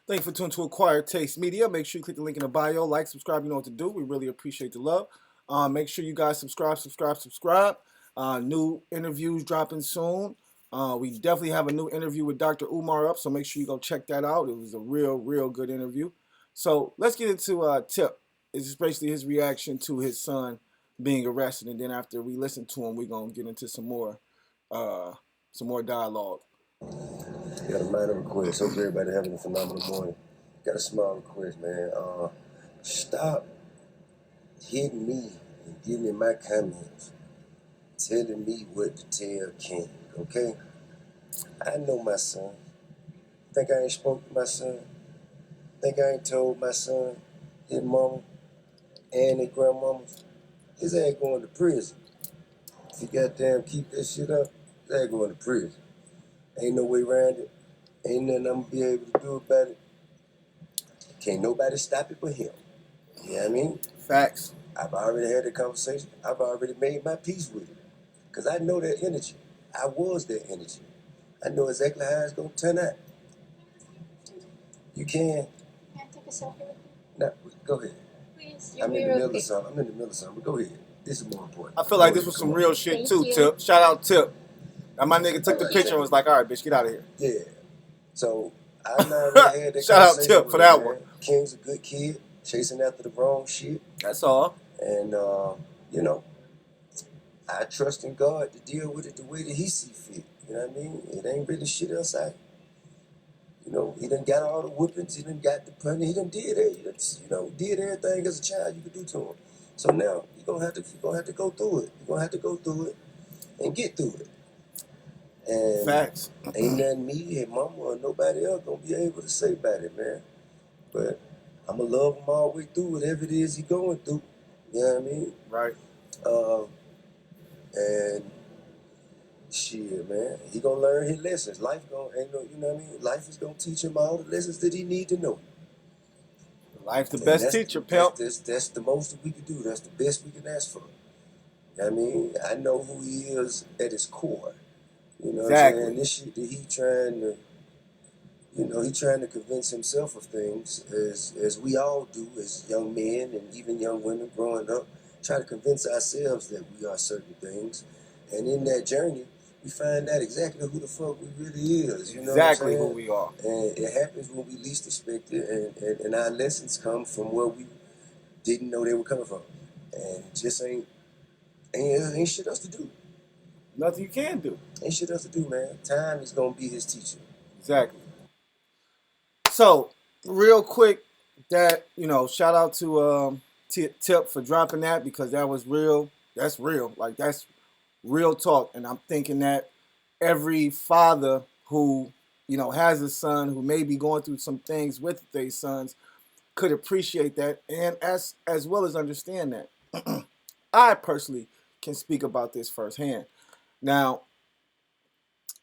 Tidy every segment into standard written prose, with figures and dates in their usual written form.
Thank you for tuning to Acquired Taste Media. Make sure you click the link in the bio, like, subscribe. You know what to do. We really appreciate the love. Make sure you guys subscribe. New interviews dropping soon. We definitely have a new interview with Dr. Umar up, so make sure you go check that out. It was a real good interview. So let's get into Tip. It's just basically his reaction to his son being arrested, and then after we listen to him, we're gonna get into some more dialogue. Got a minor request. Hope everybody having a phenomenal morning. Got a small request, man. Stop hitting me and giving me my comments, telling me what to tell King, okay? I know my son. Think I ain't spoke to my son? Think I ain't told my son, his mama, and his grandmama, his ass going to prison. If he goddamn keep that shit up, his ass going to prison. Ain't no way around it. Ain't nothing I'm gonna be able to do about it. Can't nobody stop it but him. You know what I mean? Facts. I've already had the conversation. I've already made my peace with it. Because I know that energy. I was that energy. I know exactly how it's going to turn out. You can. Can I take a selfie with you? No, go ahead. Please. I'm in the middle of something. But go ahead. This is more important. I feel like this was some real shit Thank too, you. Tip. Shout out Tip. Now my nigga took the picture and was like, all right, bitch, get out of here. Yeah. So I've already had that Shout out conversation Tip with for him, that man. one. King's a good kid, chasing after the wrong shit. That's all. And, you know, I trust in God to deal with it the way that he see fit. You know what I mean? It ain't really shit else out. You know, he done got all the whoopings, he done got the punishment, he done did it. He done, did everything as a child you could do to him. So now you're gonna have to go through it. You're gonna have to go through it and get through it. And Facts. ain't nothing me and mama or nobody else gonna be able to say about it, man. But I'ma love him all the way through whatever it is he going through. You know what I mean? Right. And shit, man, he gonna learn his lessons. Life you know what I mean? Life is gonna teach him all the lessons that he need to know. Life's the And best teacher, pimp. That's the most that we can do. That's the best we can ask for. You know what I mean? I know who he is at his core. You know Exactly. what I'm saying? This shit that he trying to, he trying to convince himself of things, as we all do as young men and even young women growing up, try to convince ourselves that we are certain things. And in that journey, we find out exactly who the fuck we really is. You know Exactly what I'm who we are. And it happens when we least expect it, and our lessons come from where we didn't know they were coming from. And just ain't shit else to do. Nothing you can do. Ain't shit else to do, man. Time is gonna be his teacher. Exactly. So, real quick, that, shout out to Tip for dropping that, because that was real. That's real. Like, that's real talk. And I'm thinking that every father who, has a son who may be going through some things with their sons could appreciate that, and as well as understand that. I personally can speak about this firsthand. Now,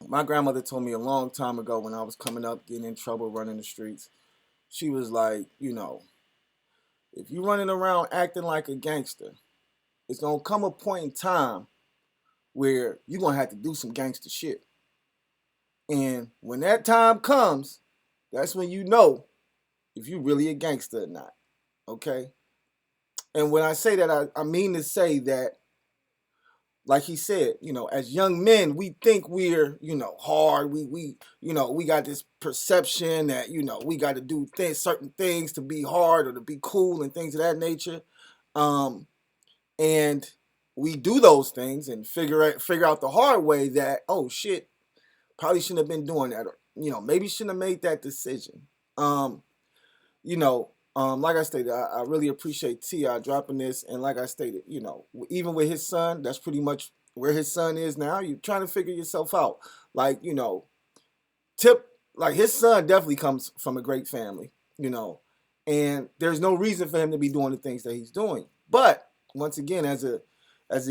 my grandmother told me a long time ago, when I was coming up, getting in trouble, running the streets, she was like, if you running around acting like a gangster, it's going to come a point in time where you're going to have to do some gangster shit. And when that time comes, that's when you know if you really a gangster or not. Okay? And when I say that, I mean to say that, like he said, as young men, we think we're, hard. We got this perception that, we got to do certain things to be hard or to be cool and things of that nature. And we do those things and figure out the hard way that, oh shit, probably shouldn't have been doing that, or, maybe shouldn't have made that decision. Like I stated, I really appreciate T.I dropping this. And like I stated, even with his son, that's pretty much where his son is now. You're trying to figure yourself out. Like, Tip, like his son definitely comes from a great family, and there's no reason for him to be doing the things that he's doing. But once again, as a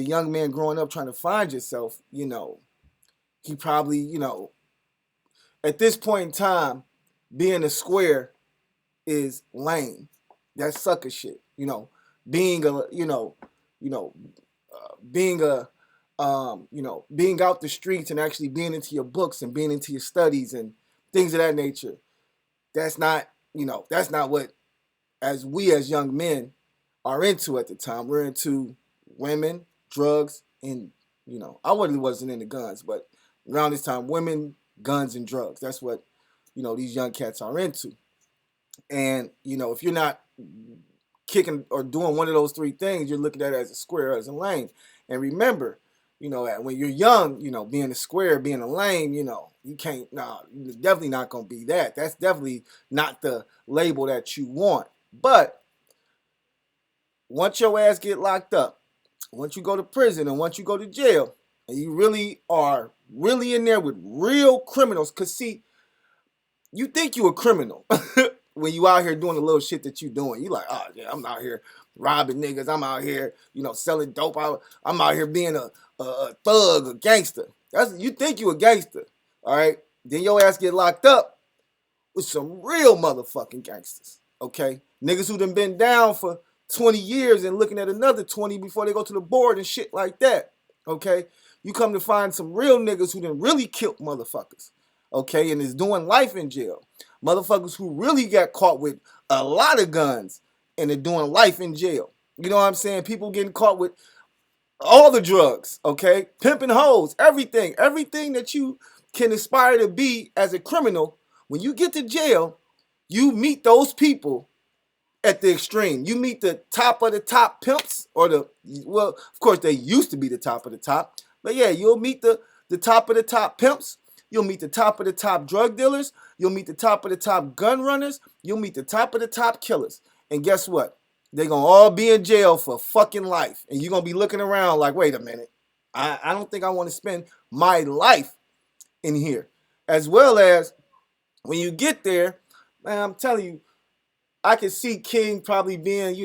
young man growing up trying to find yourself, he probably, at this point in time, being a square is lame. That's sucker shit. Being a, being a, being out the streets and actually being into your books and being into your studies and things of that nature. That's not that's not what we as young men are into at the time. We're into women, drugs, and I really wasn't into guns, but around this time, women, guns, and drugs. That's what these young cats are into. And if you're not kicking or doing one of those three things, you're looking at it as a square, as a lane. And remember, when you're young, being a square, being a lane, you can't. Nah, you're definitely not gonna be that. That's definitely not the label that you want. But once your ass get locked up, once you go to prison, and once you go to jail, and you really are really in there with real criminals, cause see, you think you a criminal when you out here doing the little shit that you doing. You like, oh yeah, I'm out here robbing niggas. I'm out here, selling dope. I'm out here being a thug, a gangster. You think you a gangster, all right? Then your ass get locked up with some real motherfucking gangsters, okay? Niggas who done been down for 20 years and looking at another 20 before they go to the board and shit like that, okay? You come to find some real niggas who done really killed motherfuckers, okay, and is doing life in jail. Motherfuckers who really got caught with a lot of guns and are doing life in jail. You know what I'm saying? People getting caught with all the drugs, okay? Pimping hoes, everything. Everything that you can aspire to be as a criminal, when you get to jail, you meet those people at the extreme. You meet the top of the top pimps, well, of course, they used to be the top of the top. But yeah, you'll meet the top of the top pimps. You'll meet the top of the top drug dealers. You'll meet the top of the top gun runners. You'll meet the top of the top killers. And guess what? They're going to all be in jail for fucking life. And you're going to be looking around like, wait a minute. I don't think I want to spend my life in here. As well as when you get there, man, I'm telling you, I can see King probably being,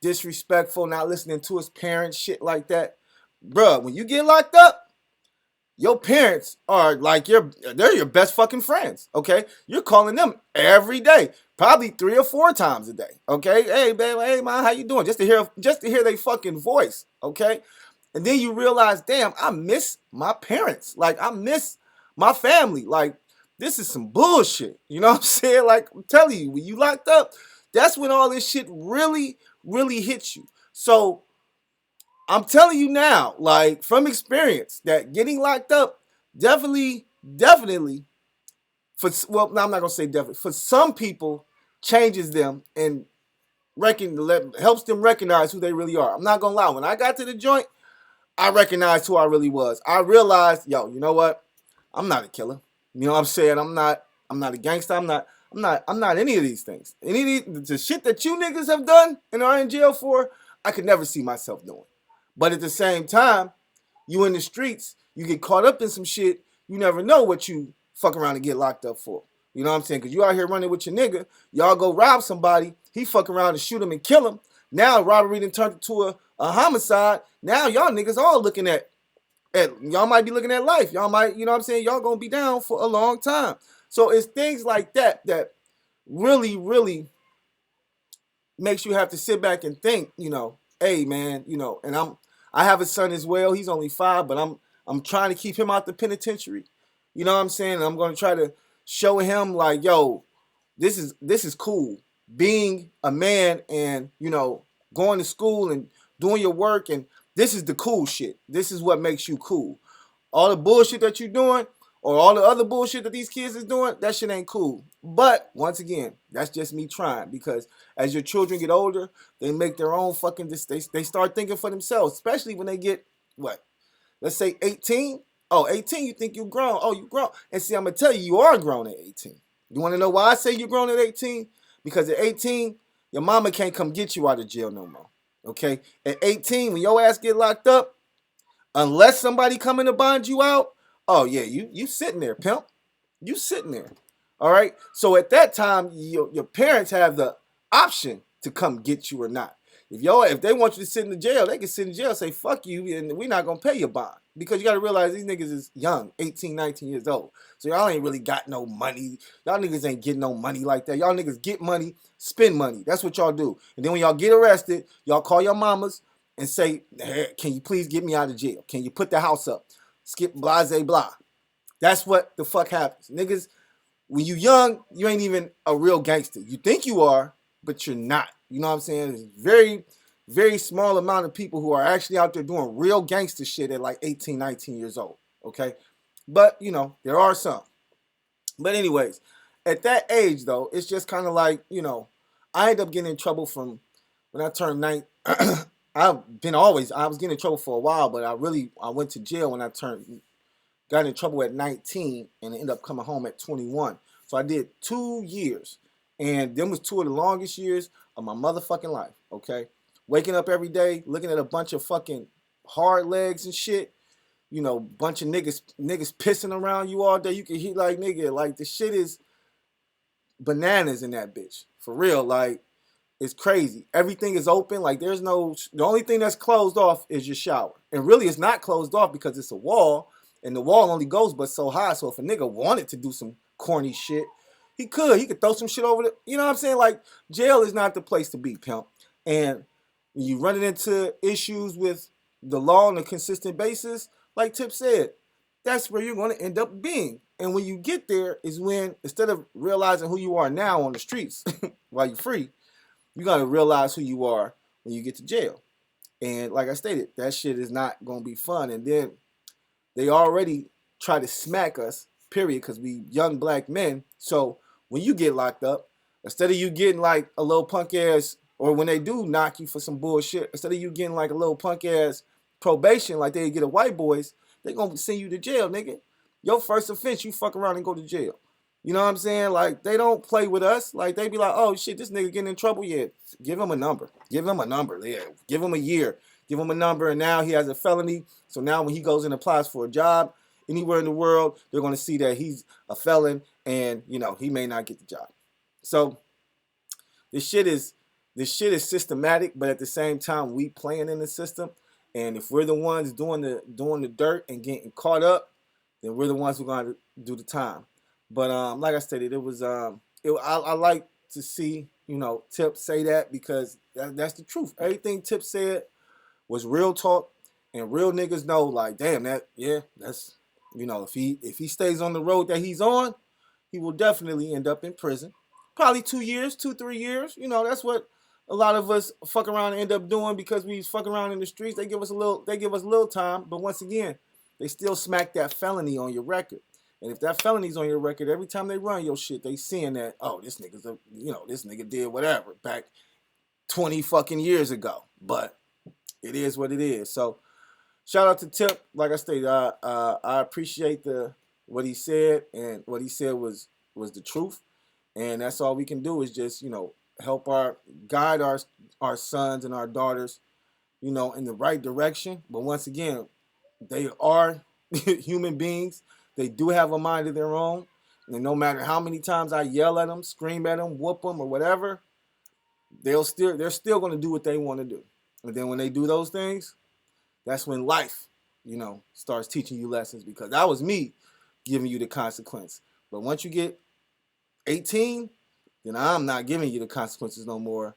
disrespectful, not listening to his parents, shit like that. Bruh, when you get locked up, your parents are like they're your best fucking friends, okay? You're calling them every day, probably 3 or 4 times a day, okay? Hey, babe, hey, man, how you doing? Just to hear their fucking voice, okay? And then you realize, damn, I miss my parents. Like, I miss my family. Like, this is some bullshit. You know what I'm saying? Like, I'm telling you, when you locked up, that's when all this shit really, really hits you. So, I'm telling you now, like, from experience, that getting locked up definitely, I'm not going to say definitely, for some people, changes them and helps them recognize who they really are. I'm not going to lie. When I got to the joint, I recognized who I really was. I realized, yo, you know what? I'm not a killer. You know what I'm saying? I'm not a gangster. I'm not any of these things. Any of the shit that you niggas have done and are in jail for, I could never see myself doing. But at the same time, you in the streets, you get caught up in some shit, you never know what you fuck around and get locked up for. You know what I'm saying? Because you out here running with your nigga, y'all go rob somebody, he fuck around and shoot him and kill him. Now robbery done turned into a homicide. Now y'all niggas all looking at y'all might be looking at life. Y'all might, you know what I'm saying? Y'all gonna be down for a long time. So it's things like that that really, really makes you have to sit back and think, hey man, and I have a son as well. He's only 5, but I'm trying to keep him out the penitentiary. You know what I'm saying? And I'm gonna try to show him like, yo, this is cool. Being a man and, going to school and doing your work, and this is the cool shit. This is what makes you cool. All the bullshit that you're doing, or all the other bullshit that these kids is doing, that shit ain't cool. But once again, that's just me trying, because as your children get older, they make their own fucking, they start thinking for themselves, especially when they get, let's say 18. Oh, 18, you think you grown. Oh, you grown. And see, I'm going to tell you, you are grown at 18. You want to know why I say you're grown at 18? Because at 18, your mama can't come get you out of jail no more. Okay? At 18, when your ass get locked up, unless somebody coming to bond you out, oh yeah, you sitting there, pimp. You sitting there. All right? So at that time, your parents have the option to come get you or not. If they want you to sit in the jail, they can sit in jail and say, fuck you, and we're not going to pay your bond. Because you got to realize these niggas is young, 18, 19 years old. So y'all ain't really got no money. Y'all niggas ain't getting no money like that. Y'all niggas get money, spend money. That's what y'all do. And then when y'all get arrested, y'all call your mamas and say, hey, can you please get me out of jail? Can you put the house up? Skip blase blah. That's what the fuck happens. Niggas when you young, you ain't even a real gangster. You think you are, but you're not. You know what I'm saying? There's very, very small amount of people who are actually out there doing real gangster shit at like 18, 19 years old. Okay? But, there are some. But anyways, at that age though, it's just kind of like, I end up getting in trouble from when I turned 9. I was getting in trouble for a while, but I went to jail when got in trouble at 19 and ended up coming home at 21. So I did 2 years. And them was two of the longest years of my motherfucking life, okay? Waking up every day, looking at a bunch of fucking hard legs and shit. Bunch of niggas pissing around you all day. You can hear like, nigga, like the shit is bananas in that bitch. For real, like, it's crazy. Everything is open. Like, the only thing that's closed off is your shower. And really, it's not closed off because it's a wall. And the wall only goes but so high. So if a nigga wanted to do some corny shit, he could. He could throw some shit over the. You know what I'm saying? Like, jail is not the place to be, pimp. And when you running into issues with the law on a consistent basis, like Tip said, that's where you're going to end up being. And when you get there is when, instead of realizing who you are now on the streets while you're free, you got to realize who you are when you get to jail. And like I stated, that shit is not going to be fun. And then they already try to smack us, period, because we young black men. So when you get locked up, instead of you getting like a little punk ass, or when they do knock you for some bullshit, instead of you getting like a little punk ass probation like they get a white boys, they going to send you to jail, nigga. Your first offense, you fuck around and go to jail. You know what I'm saying? Like, they don't play with us. Like, they be like, oh, shit, this nigga getting in trouble. Yeah, give him a number. Give him a number. Yeah, give him a year. Give him a number, and now he has a felony. So now when he goes and applies for a job anywhere in the world, they're going to see that he's a felon, and, he may not get the job. So this shit is systematic, but at the same time, we playing in the system. And if we're the ones doing the dirt and getting caught up, then we're the ones who are going to do the time. But like I stated, it was I like to see Tip say that, because that's the truth. Everything Tip said was real talk, and real niggas know, like, damn, that's if he stays on the road that he's on, he will definitely end up in prison. Probably 2 years, 2-3 years. That's what a lot of us fuck around and end up doing, because we fuck around in the streets. They give us a little time, but once again, they still smack that felony on your record. And if that felony's on your record, every time they run your shit, they seeing that, oh, this nigga did whatever back 20 fucking years ago. But it is what it is. So shout out to Tip. Like I stated, I appreciate what he said, and what he said was the truth. And that's all we can do is just, help guide our sons and our daughters, in the right direction. But once again, they are human beings. They do have a mind of their own. And no matter how many times I yell at them, scream at them, whoop them, or whatever, they're still going to do what they want to do. And then when they do those things, that's when life, starts teaching you lessons, because that was me giving you the consequence. But once you get 18, then I'm not giving you the consequences no more.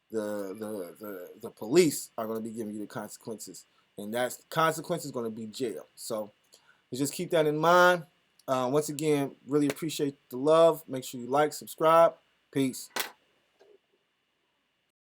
The police are going to be giving you the consequences. And that consequence is going to be jail. So just keep that in mind. Once again, really appreciate the love. Make sure you like, subscribe. Peace.